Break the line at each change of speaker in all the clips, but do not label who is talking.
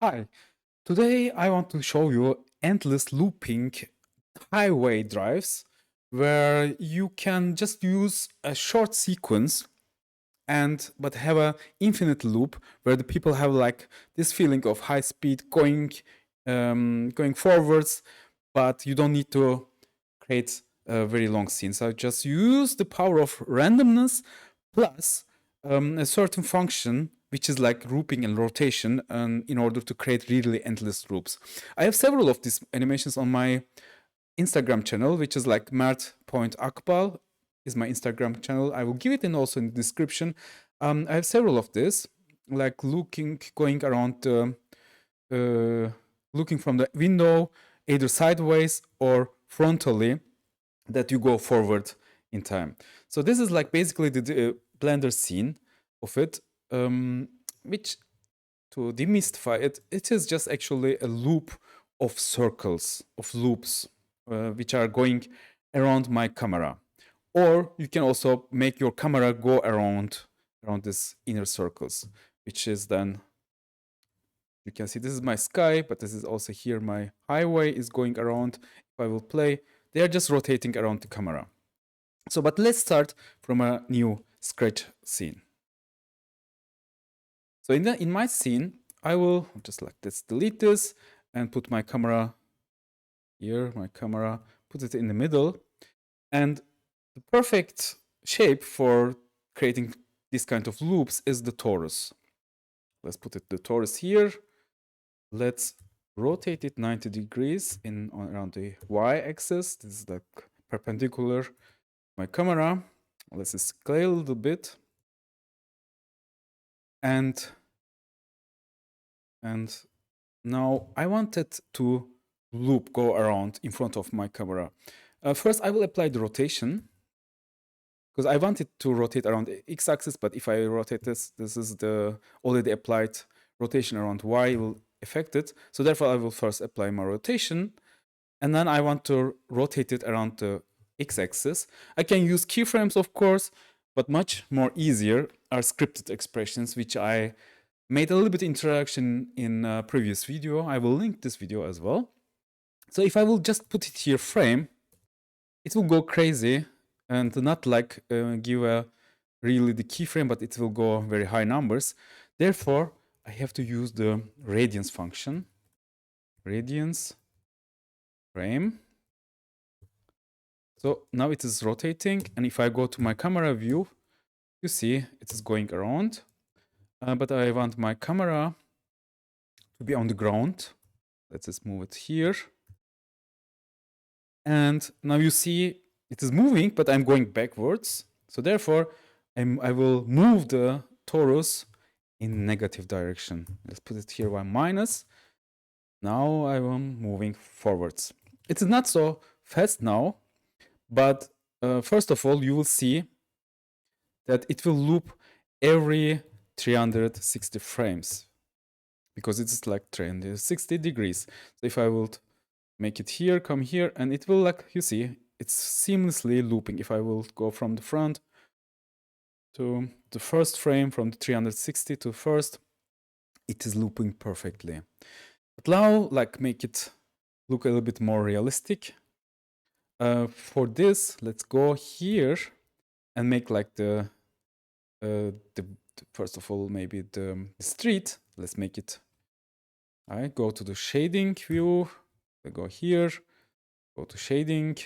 Hi, today I want to show you endless looping highway drives where you can just use a short sequence but have a infinite loop where the people have like this feeling of high speed going forwards, but you don't need to create a very long scene. So just use the power of randomness plus a certain function which is like looping and rotation in order to create really endless loops. I have several of these animations on my Instagram channel, which is like Mert.akbal is my Instagram channel. I will give it in also in the description. I have several of this, like going around, looking from the window, either sideways or frontally, that you go forward in time. So this is like basically the Blender scene of it, which to demystify it, it is just actually a loop of circles, of loops, which are going around my camera. Or you can also make your camera go around these inner circles, which is then, you can see this is my sky, but this is also here my highway is going around. If I will play, they are just rotating around the camera. So, but let's start from a new scratch scene. So in my scene, I will just like let's delete this and put my camera here, put it in the middle. And the perfect shape for creating this kind of loops is the torus. Let's put the torus here. Let's rotate it 90 degrees around the y-axis. This is like perpendicular to my camera. Let's scale a little bit. And now I want it to go around in front of my camera. First, I will apply the rotation because I want it to rotate around the x-axis, but if I rotate this is the already applied rotation around y will affect it. So therefore, I will first apply my rotation, and then I want to rotate it around the x-axis. I can use keyframes, of course, but much more easier are scripted expressions, which I made a little bit introduction in a previous video. I will link this video as well. So if I will just put it here frame, it will go crazy and not like give a really the keyframe, but it will go very high numbers. Therefore, I have to use the radiance function. Radiance frame. So now it is rotating, and if I go to my camera view, you see it is going around. But I want my camera to be on the ground. Let's just move it here. And now you see it is moving, but I'm going backwards. So therefore, I will move the torus in negative direction. Let's put it here by minus. Now I am moving forwards. It's not so fast now, but first of all, you will see that it will loop every 360 frames because it's like 360 degrees. So if I will make it here, come here, and it will, like you see, it's seamlessly looping. If I will go from the front to the first frame, from the 360 to first, it is looping perfectly. But now, like, make it look a little bit more realistic. For this, let's go here and make like the first of all, maybe the street. Let's make it. I go to the shading view. I go here, go to shading,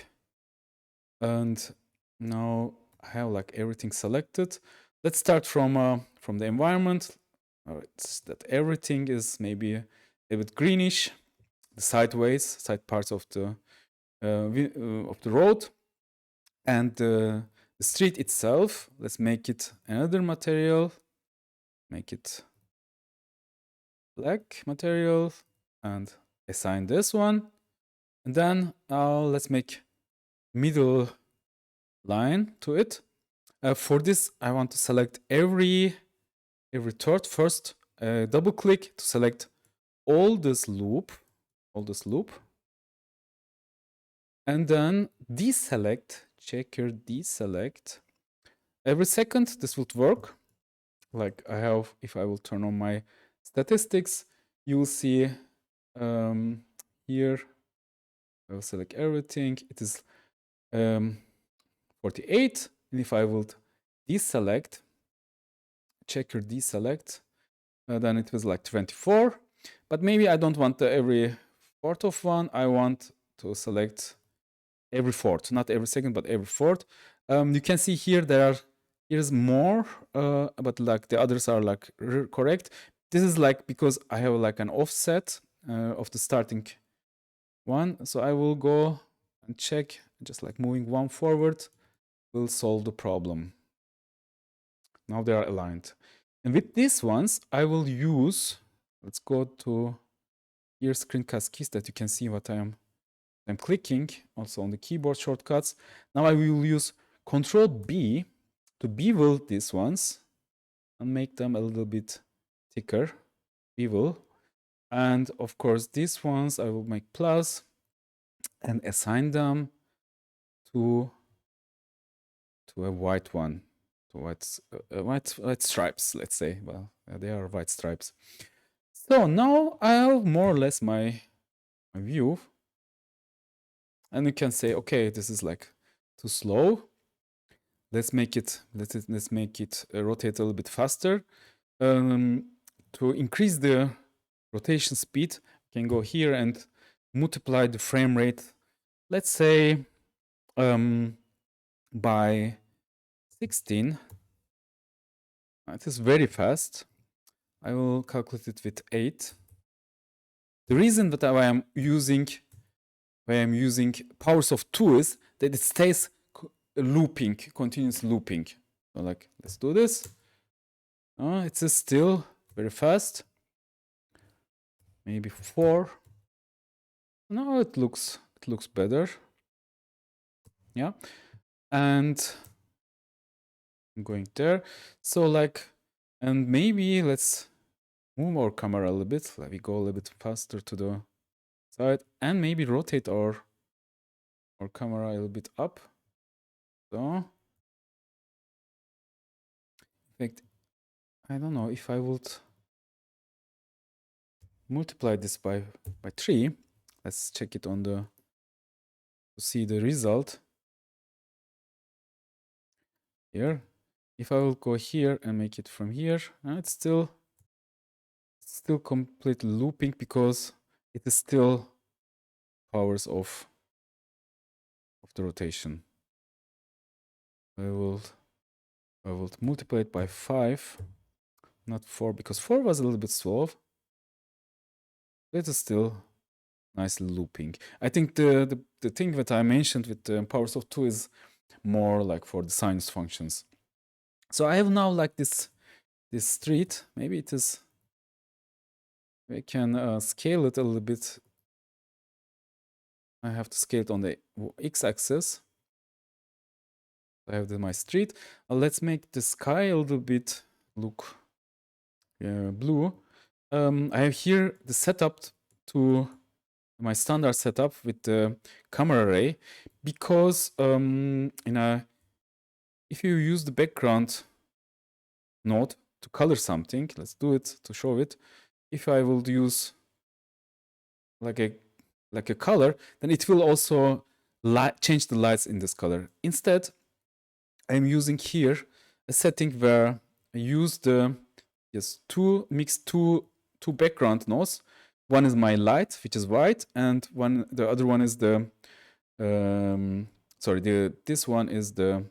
and now I have like everything selected. Let's start from the environment. It's that everything is maybe a bit greenish. The side parts of the road, and the street itself. Let's make it another material. Make it black material and assign this one. And then let's make middle line to it. For this, I want to select every third. First, double click to select all this loop, and then deselect, checker deselect. Every second, this would work. Like I have, if I will turn on my statistics, you'll see here, I'll select everything. It is 48. And if I would deselect, checker deselect, then it was like 24. But maybe I don't want every fourth of one. I want to select every fourth, not every second, but every fourth. You can see here here's more, but like the others are like correct. This is like because I have like an offset of the starting one. So I will go and check, just like moving one forward will solve the problem. Now they are aligned. And with these ones, I will use, let's go to here screencast keys that you can see what I'm clicking, also on the keyboard shortcuts. Now I will use Control B to bevel these ones and make them a little bit thicker. Bevel. And of course, these ones I will make plus and assign them to a white one, to white stripes, let's say. Well, they are white stripes. So now I have more or less my view. And you can say, okay, this is like too slow. Let's make it rotate a little bit faster. To increase the rotation speed, you can go here and multiply the frame rate. Let's say by 16. It is very fast. I will calculate it with 8. The reason that I am using powers of 2 is that it stays looping, continuous looping. So like, let's do this. It is still very fast. Maybe 4. No, it looks better. Yeah, and I'm going there. So like, and maybe let's move our camera a little bit. Let me go a little bit faster to the side and maybe rotate our camera a little bit up. So, in fact, I don't know if I would multiply this by 3. Let's check it on to see the result here. If I will go here and make it from here, it's still completely looping because it is still powers of the rotation. I will multiply it by 5, not 4, because 4 was a little bit slow. It is still nicely looping. I think the thing that I mentioned with the powers of 2 is more like for the sinus functions. So I have now like this street. Maybe it is, we can scale it a little bit. I have to scale it on the x-axis. I have my street. Let's make the sky a little bit look blue. I have here the setup to my standard setup with the camera array, because if you use the background node to color something, let's do it to show it. If I will use like a color, then it will also change the lights in this color. Instead, I'm using here a setting where I use mix two background nodes. One is my light, which is white, and the other one is the this one is the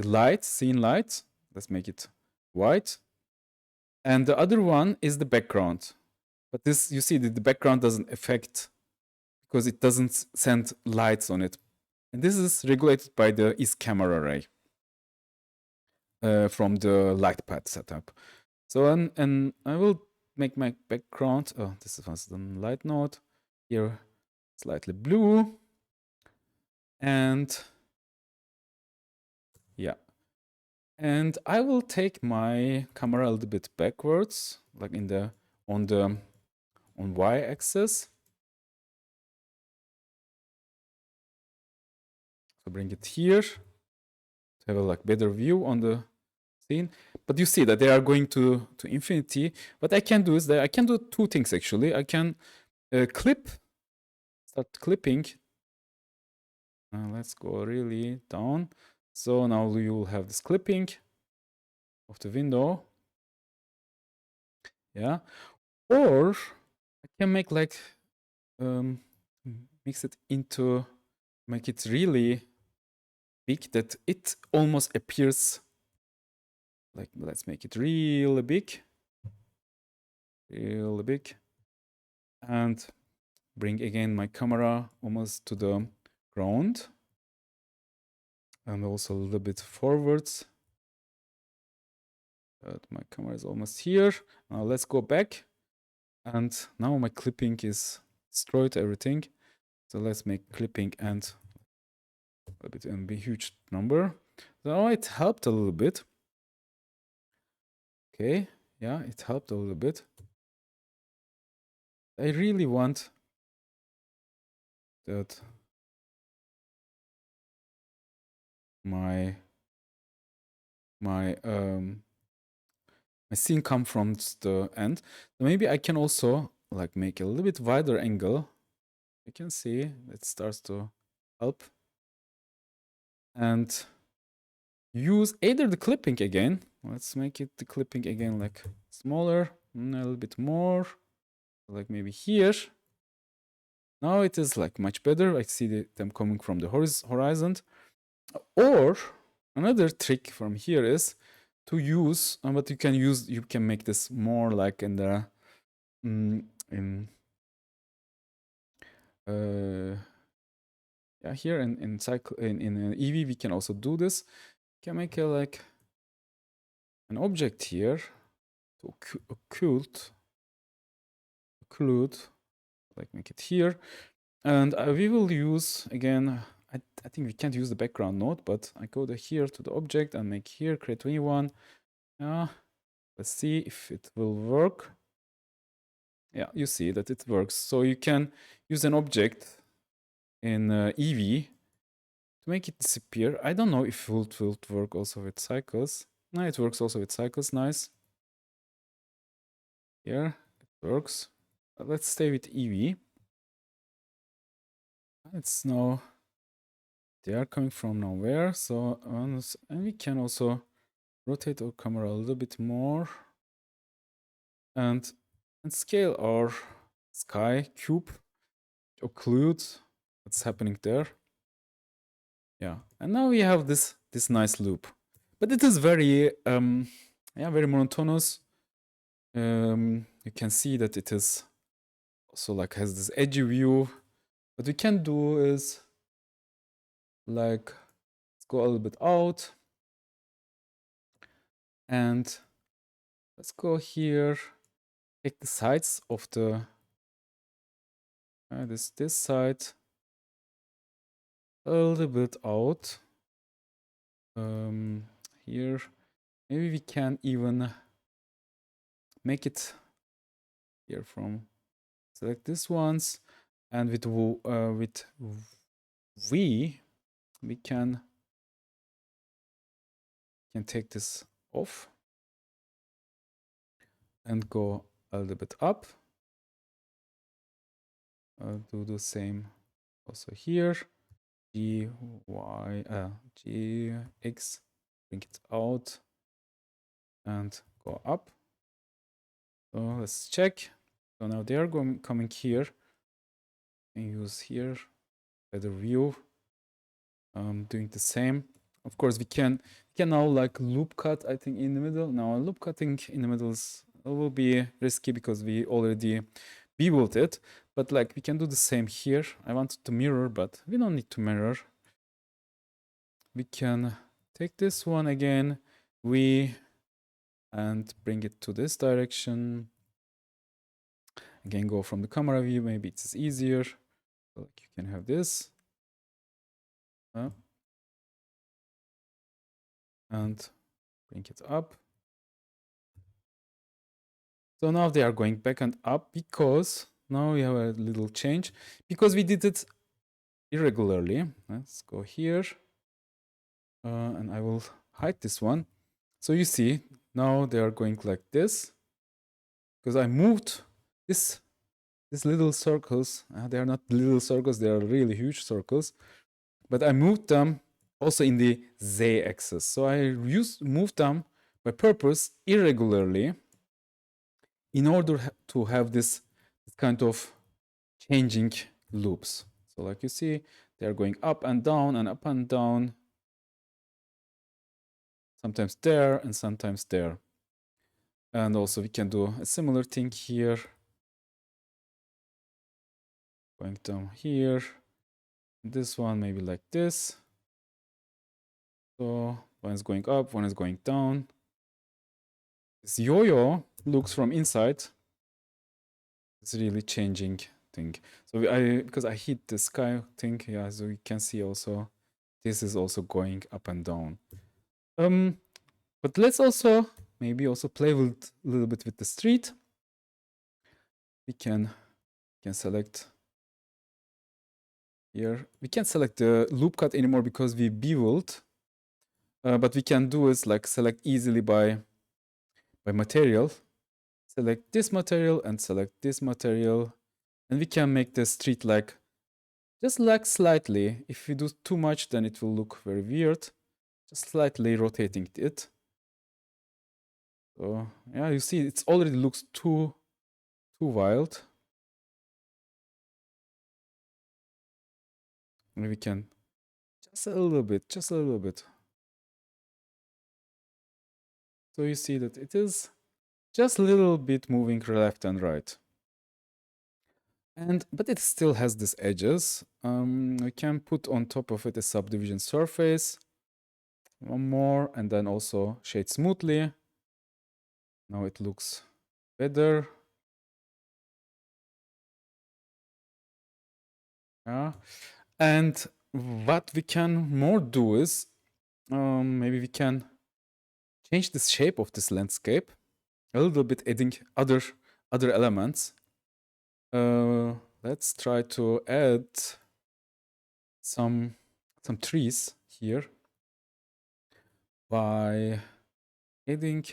light, scene light. Let's make it white. And the other one is the background. But this, you see that the background doesn't affect because it doesn't send lights on it. And this is regulated by the is camera array from the light path setup. So, and I will make my background, this was the light node, here slightly blue, and yeah. And I will take my camera a little bit backwards, like on y-axis. So bring it here to have a like better view on the scene. but you see that they are going to infinity. What I can do is that I can do two things actually. I can start clipping. Let's go really down. So now you will have this clipping of the window. Yeah. Or I can make like mix it into, make it really big that it almost appears like, let's make it really big, and bring again my camera almost to the ground and also a little bit forwards. But my camera is almost here. Now let's go back, and now my clipping is destroyed everything. So let's make clipping and a bit and be huge number. So it helped a little bit. Okay, yeah, it helped a little bit. I really want that my scene come from the end. So maybe I can also like make a little bit wider angle. You can see it starts to help. And use either the clipping again. Let's make it the clipping again like smaller, a little bit more, like maybe here. Now it is like much better. I see them coming from the horizon. Or another trick from here is to use, but you can make this more like in the yeah, here in Eevee we can also do this. You can make like an object here to occlude, like make it here, and we will use again. I think we can't use the background node, but I go here to the object and make here create new one. Yeah, let's see if it will work. Yeah, you see that it works. So you can use an object in Eevee to make it disappear. I don't know if it will work also with cycles. No, it works also with cycles. Nice. Here it works. Let's stay with Eevee. It's now, they are coming from nowhere. So and we can also rotate our camera a little bit more and scale our sky cube, occlude what's happening there. Yeah, and now we have this nice loop, but it is very yeah, very monotonous. You can see that it is also like has this edgy view. What we can do is like let's go a little bit out and let's go here, take the sides of the this side a little bit out. Here maybe we can even make it here from select this ones, and with V we can take this off and go a little bit up. Do the same also here. G, Y, G, X, bring it out and go up. So let's check. So now they are coming here. And use here better view. Doing the same. Of course, we can now like loop cut. I think in the middle. Now loop cutting in the middle will be risky because we already beveled it. But like we can do the same here. I wanted to mirror, but we don't need to mirror. We can take this one again, and bring it to this direction. Again, go from the camera view. Maybe it's easier. Like you can have this. And bring it up. So now they are going back and up because now we have a little change because we did it irregularly. Let's go here and I will hide this one. So you see now they are going like this because I moved these little circles. They are not little circles, they are really huge circles, but I moved them also in the z-axis. So I moved them by purpose irregularly in order to have this kind of changing loops. So like you see, they're going up and down and up and down, sometimes there and sometimes there. And also we can do a similar thing here, going down here. This one maybe like this. So one is going up, one is going down. This yo-yo looks from inside. It's really changing thing. So because I hit the sky thing, yeah, so you can see also this is also going up and down. But let's also maybe also play with a little bit with the street. We can select here. We can't select the loop cut anymore because we beveled. But we can do is like select easily by material. Select this material and select this material. And we can make the street like just like slightly. If we do too much, then it will look very weird. Just slightly rotating it. So yeah, you see, it already looks too wild. And we can just a little bit. So you see that it is just a little bit moving left and right. But it still has these edges. We can put on top of it a subdivision surface. One more, and then also shade smoothly. Now it looks better. Yeah. And what we can more do is maybe we can change the shape of this landscape a little bit, adding other elements. Let's try to add some trees here by adding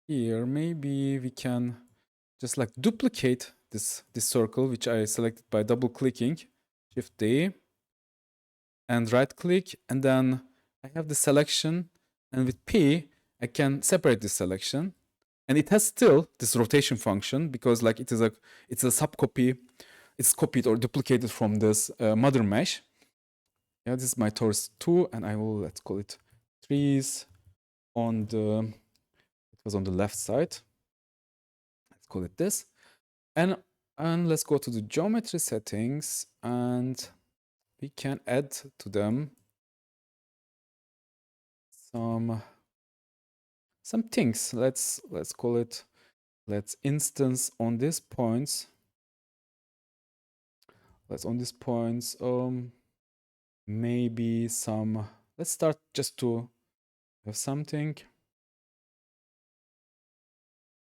here. Maybe we can just like duplicate this circle, which I selected by double clicking, Shift D, and right click, and then I have the selection, and with P I can separate this selection, and it has still this rotation function because like it's a subcopy. It's copied or duplicated from this mother mesh. Yeah, this is my torus 2, and I will, let's call it trees on the, it was on the left side. Let's call it this. And let's go to the geometry settings, and we can add to them some things. Let's call it, let's instance on these points. Let's on these points maybe some, let's start just to have something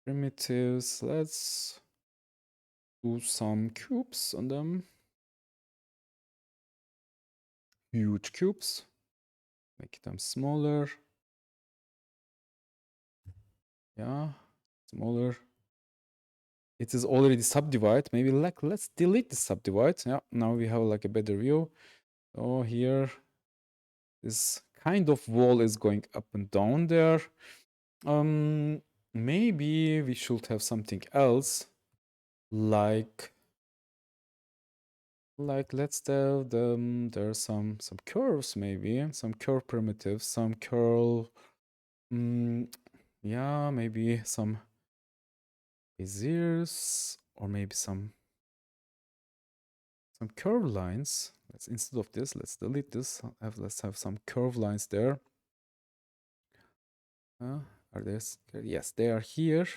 primitives. Let's do some cubes on them, huge cubes, make them smaller. Yeah, smaller. It is already subdivide. Maybe like let's delete the subdivide. Yeah, now we have like a better view. So here, this kind of wall is going up and down there. Maybe we should have something else, like let's have them. There's some curves, maybe some curve primitives, some curl. Yeah, maybe some beziers, or maybe some curve lines. Let's, instead of this, let's delete this. Let's have some curve lines there. Are they? Yes, they are here.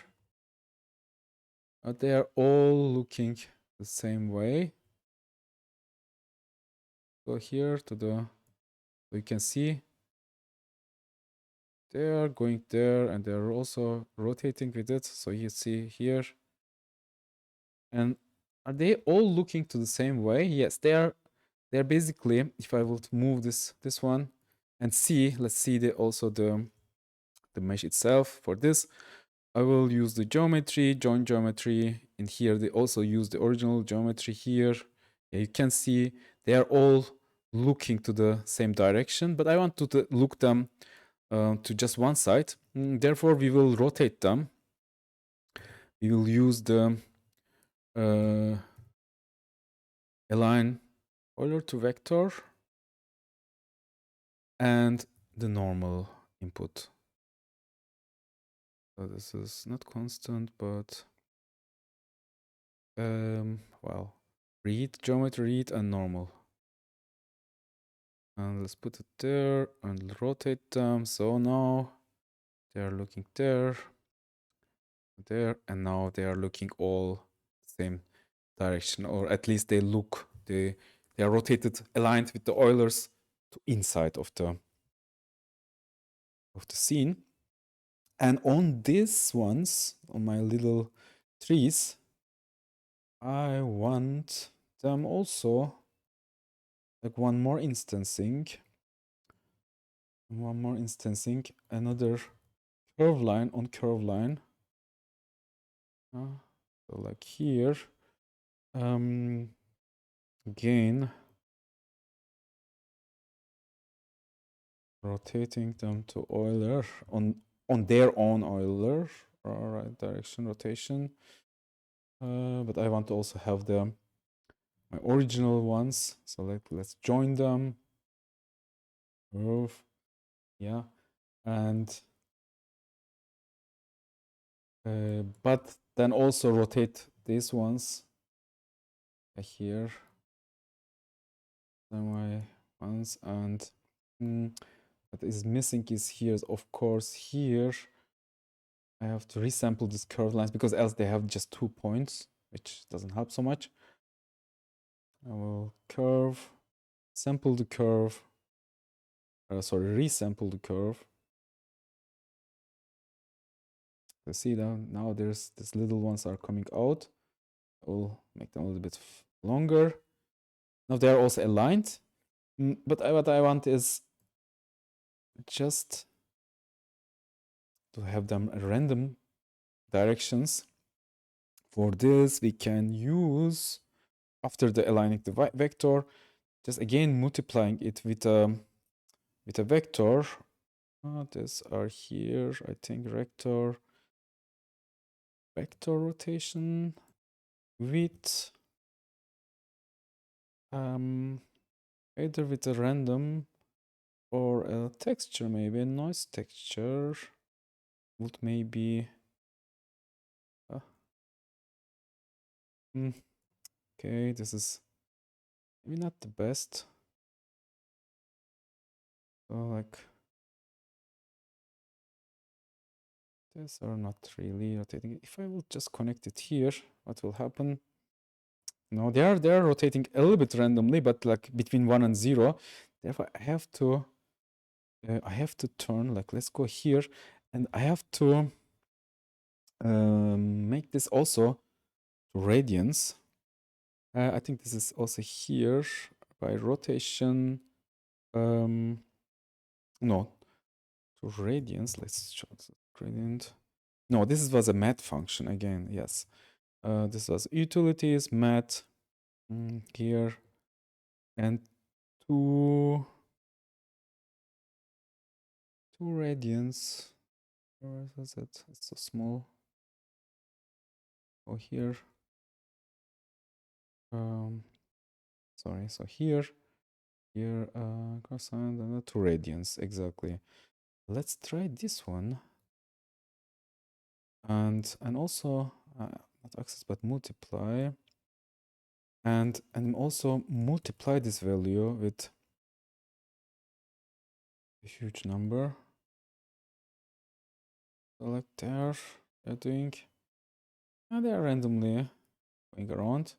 They are all looking the same way. Go here to the, so you can see they are going there, and they're also rotating with it. So you see here. And are they all looking to the same way? Yes, they are. They're basically, if I would move this one and see, let's see also the the mesh itself. For this, I will use the geometry, join geometry. In here, they also use the original geometry here. Yeah, you can see they are all looking to the same direction, but I want to look them to just one side. Therefore, we will rotate them. We will use the align Euler to vector and the normal input. So this is not constant, but well, read, geometry read, and normal. And let's put it there and rotate them. So now they are looking there, and now they are looking all same direction, or at least they look, they are rotated, aligned with the Eulers to inside of the scene. And on these ones, on my little trees, I want them also like one more instancing, another curve line on curve line. So like here, again, rotating them to Euler on their own Euler, right direction rotation. But I want to also have my original ones. So let's join them. Curve, yeah, and but then also rotate these ones here. Then my ones, and what is missing is here. Of course, here I have to resample these curved lines because else they have just 2 points, which doesn't help so much. I will sample the curve. Resample the curve. You see now there's these little ones are coming out. I will make them a little bit longer. Now they are also aligned. But what I want is just to have them random directions. For this, we can use, after the aligning the vector, just again multiplying it with a vector. These are here, I think, vector rotation with either with a random or a texture, maybe a noise texture would maybe okay, this is maybe not the best. So like this are not really rotating. If I will just connect it here, what will happen? No, they are rotating a little bit randomly, but like between 1 and 0. Therefore, I have to turn, like, let's go here, and I have to make this also radians. I think this is also here by rotation. No, to radians. Let's show the gradient. No, this was a math function again. Yes, this was utilities math here, and two radians. Where was it? It's so small. Oh, here. Sorry. So here, cosine and 2 radians exactly. Let's try this one, and also not access but multiply, and also multiply this value with a huge number. So like they're doing, and they are randomly going around.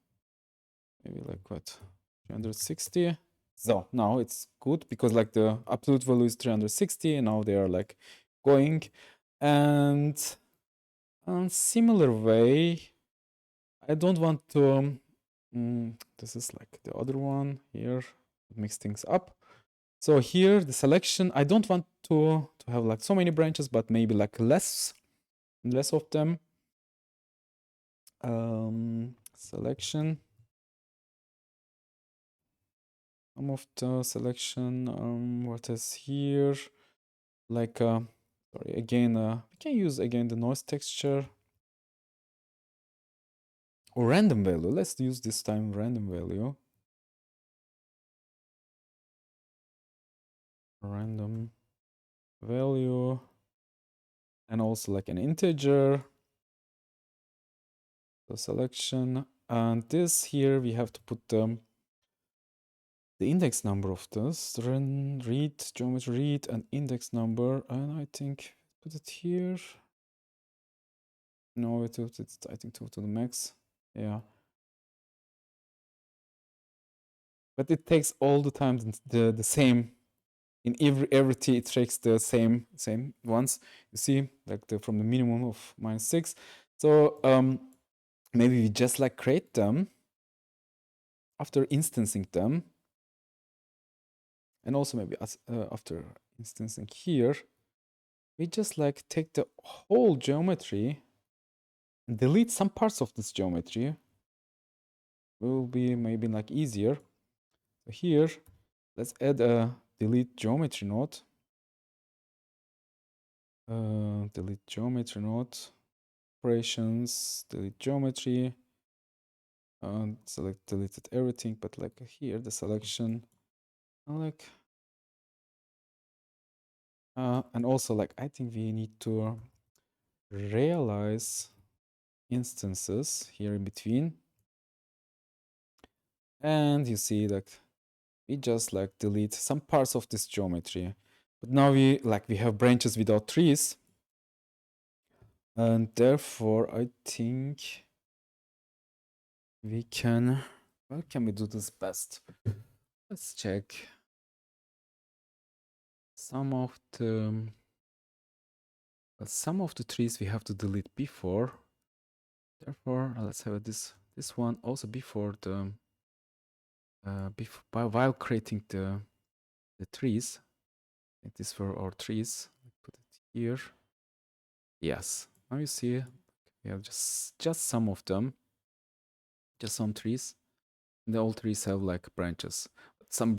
Maybe like what, 360. So now it's good because like the absolute value is 360, and now they are like going, and similar way, I don't want to. This is like the other one here. Mix things up. So here the selection, I don't want to have like so many branches, but maybe like less of them. Selection. Some of the selection, what is here? Like, sorry, again, we can use again the noise texture or random value. Let's use this time random value. Random value. And also like an integer. So selection. And this here, we have to put the index number of this. Read, geometry read, and index number. And I think put it here. No, I think to the max. Yeah. But it takes all the time the same. In every t, it takes the same ones. You see, like from the minimum of -6. So maybe we just like create them after instancing them, and also maybe after instancing here, we just like take the whole geometry and delete some parts of this geometry. Will be maybe like easier. So here, let's add a delete geometry node. Delete geometry node. Operations, delete geometry. Select deleted everything, but like here, the selection, like, and also like, I think we need to realize instances here in between. And you see like we just like delete some parts of this geometry, but now we have branches without trees, and therefore I think we can, how can we do this best? Let's check. Some of the trees we have to delete before. Therefore, let's have this one also before the while creating the trees. I think this for our trees. Put it here. Yes. Now you see we have just some of them. Just some trees. And all trees have like branches. But some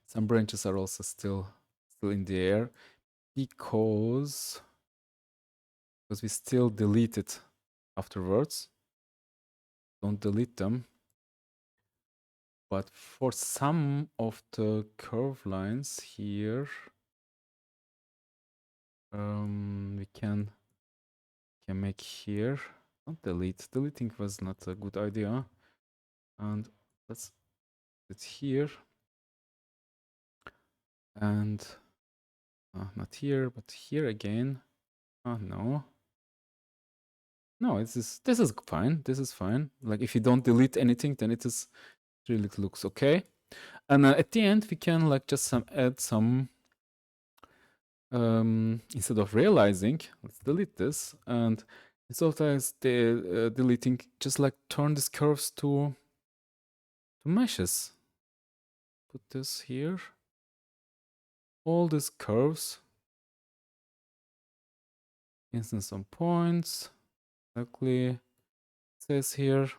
some branches are also still in the air because we still delete it afterwards. Don't delete them. But for some of the curve lines here, we can make here. Don't delete. Deleting was not a good idea. And let's put it here. And not here, but here again. No. No, this is fine. This is fine. Like if you don't delete anything, then it really looks okay. And at the end, we can like just add some. Instead of realizing, let's delete this, and instead of deleting, just like turn these curves to meshes. Put this here. All these curves. Instance some points. Exactly. It says here.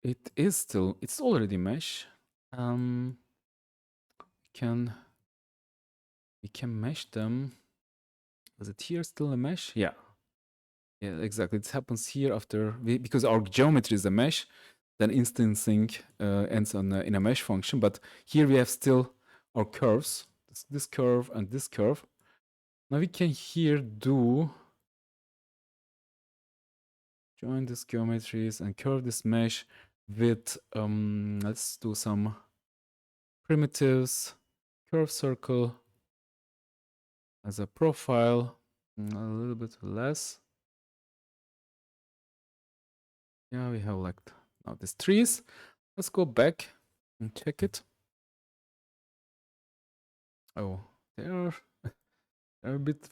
It's already mesh. We can mesh them. Is it here still a mesh? Yeah. Yeah, exactly. It happens here after because our geometry is a mesh, then instancing ends on in a mesh function. But here we have still our curves, this curve and this curve. Now we can here do join these geometries and curve this mesh with let's do some primitives, curve circle as a profile, a little bit less. Yeah, we have like now these trees. Let's go back and check it. Oh, they're a bit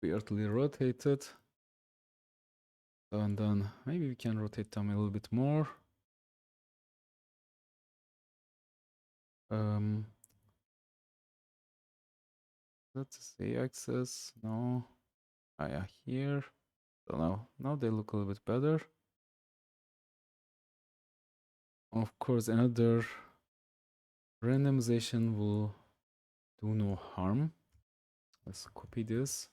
weirdly rotated. And then maybe we can rotate them a little bit more. That's the axis. No. Ah, yeah, here. So now they look a little bit better. Of course, another randomization will do no harm. Let's copy this.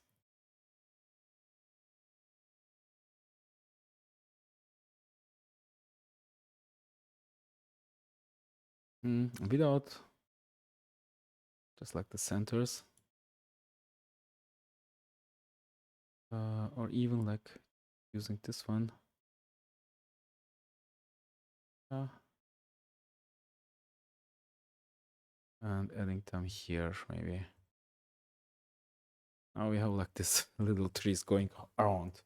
Without just like the centers. Or even like using this one. And adding them here, maybe. Now we have like this little trees going around.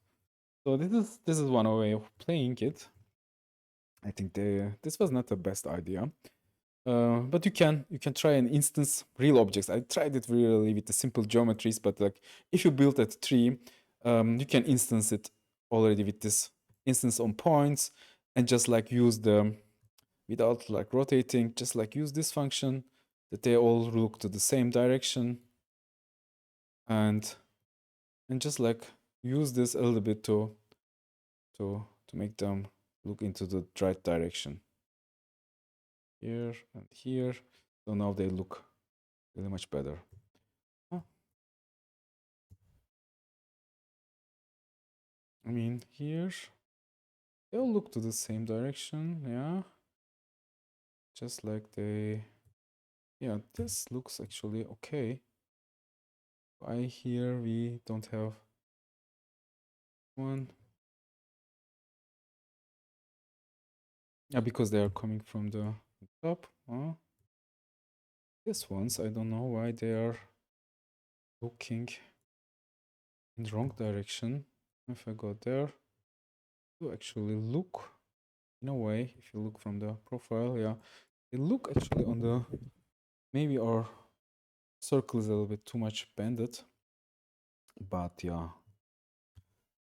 So this is one way of playing it. I think this was not the best idea. But you can try an instance real objects. I tried it really with the simple geometries, but like if you build a tree, you can instance it already with this instance on points and just like use the without like rotating, just like use this function that they all look to the same direction and just like use this a little bit to make them look into the right direction. Here and here. So now they look really much better. I mean, here they all look to the same direction, yeah. Just like they, yeah, this looks actually okay. Why here we don't have one? Yeah, because they are coming from the top. This ones, I don't know why they are looking in the wrong direction. If I go there, to actually look in a way, if you look from the profile, yeah, they look actually on the, maybe our circle is a little bit too much bended, but yeah,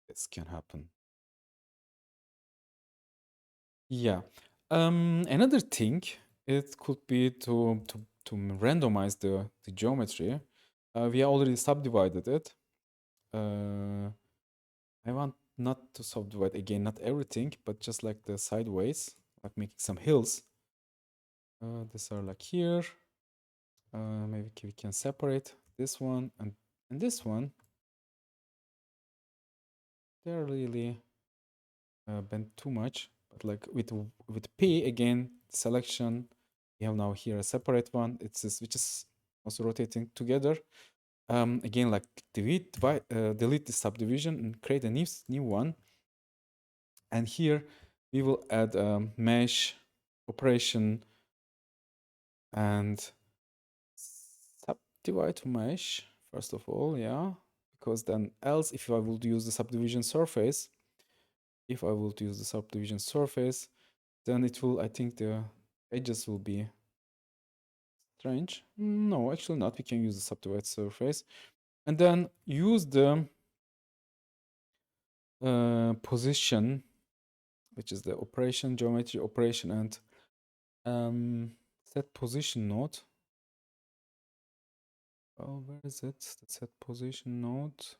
this can happen. Yeah. Another thing, it could be to randomize the geometry. We already subdivided it. I want not to subdivide again, not everything, but just like the sideways, like making some hills. These are like here. Maybe we can separate this one and this one. They're really bent too much, but like with P again selection, we have now here a separate one. It's this, which is also rotating together. Again, like delete the subdivision and create a new one. And here we will add a mesh operation and subdivide to mesh first of all, yeah, because then else if I would use the subdivision surface, then it will, I think the edges will be strange. No, actually not. We can use the subdivide surface and then use the position, which is the operation, geometry operation, and set position node. Oh, where is it? The set position node.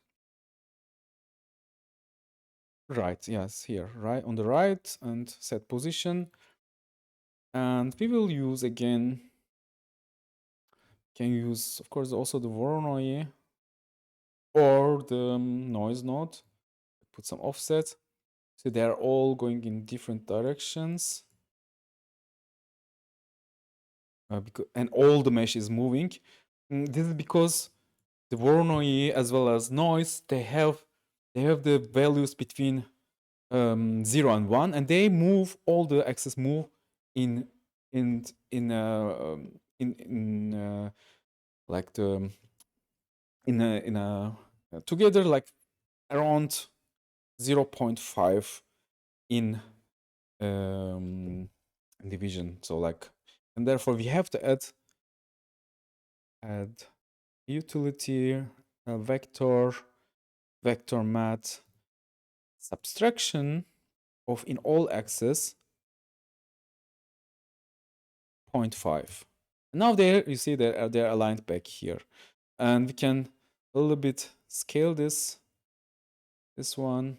Right, yes, here, right on the right, and set position. And we will use again, can use, of course, also the Voronoi or the noise node. Put some offset. So they're all going in different directions. And all the mesh is moving. This is because the Voronoi as well as noise, they have the values between 0 and 1, and they move, all the axes move in like the in a together like around 0.5 in division. So like, and therefore we have to add utility vector mat subtraction of in all axes 0.5. Now there you see they're aligned back here. and we can a little bit scale this one,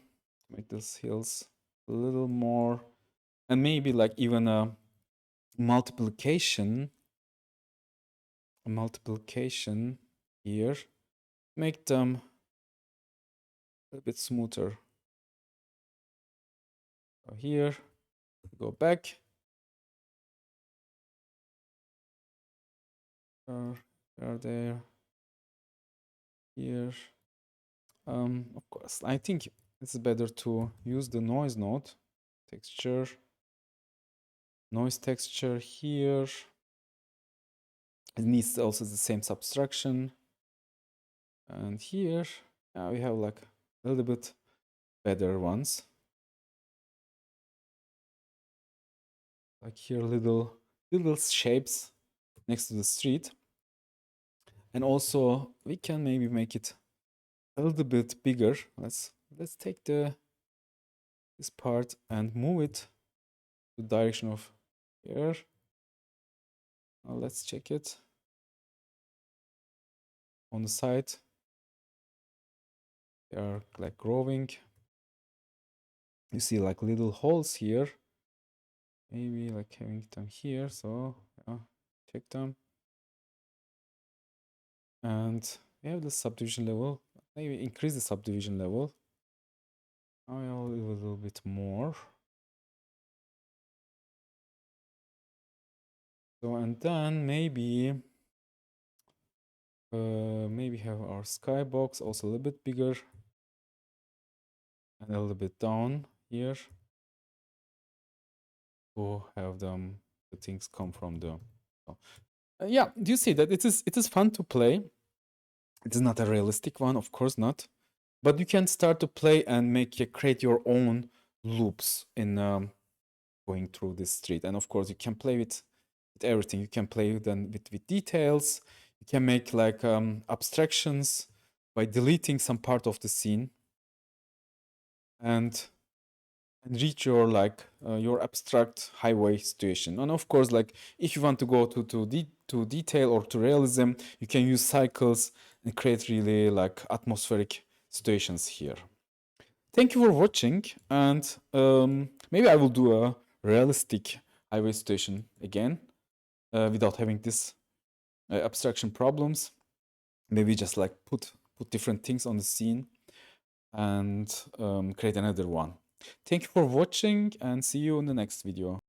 make these hills a little more, and maybe like even a multiplication here, make them a little bit smoother. So here, go back. Are there here? Of course, I think it's better to use the noise node texture, noise texture here. It needs also the same subtraction, and here we have like a little bit better ones. Like here, little shapes next to the street, and also we can maybe make it a little bit bigger. Let's take this part and move it to the direction of here. Now let's check it on the side. They are like growing. You see like little holes here. Maybe like having them here. So yeah, check them. And we have the subdivision level. Maybe increase the subdivision level. A little bit more. So and then maybe have our skybox also a little bit bigger and a little bit down here to have the things come from the yeah, do you see that it is fun to play? It is not a realistic one, of course not, but you can start to play and create your own loops in going through this street. And of course you can play with everything. You can play then with details. You can make like abstractions by deleting some part of the scene and reach your like your abstract highway situation. And of course, like if you want to go to detail or to realism, you can use cycles and create really like atmospheric situations here. Thank you for watching, and maybe I will do a realistic highway situation again without having this abstraction problems. Maybe just like put different things on the scene and create another one. Thank you for watching, and see you in the next video.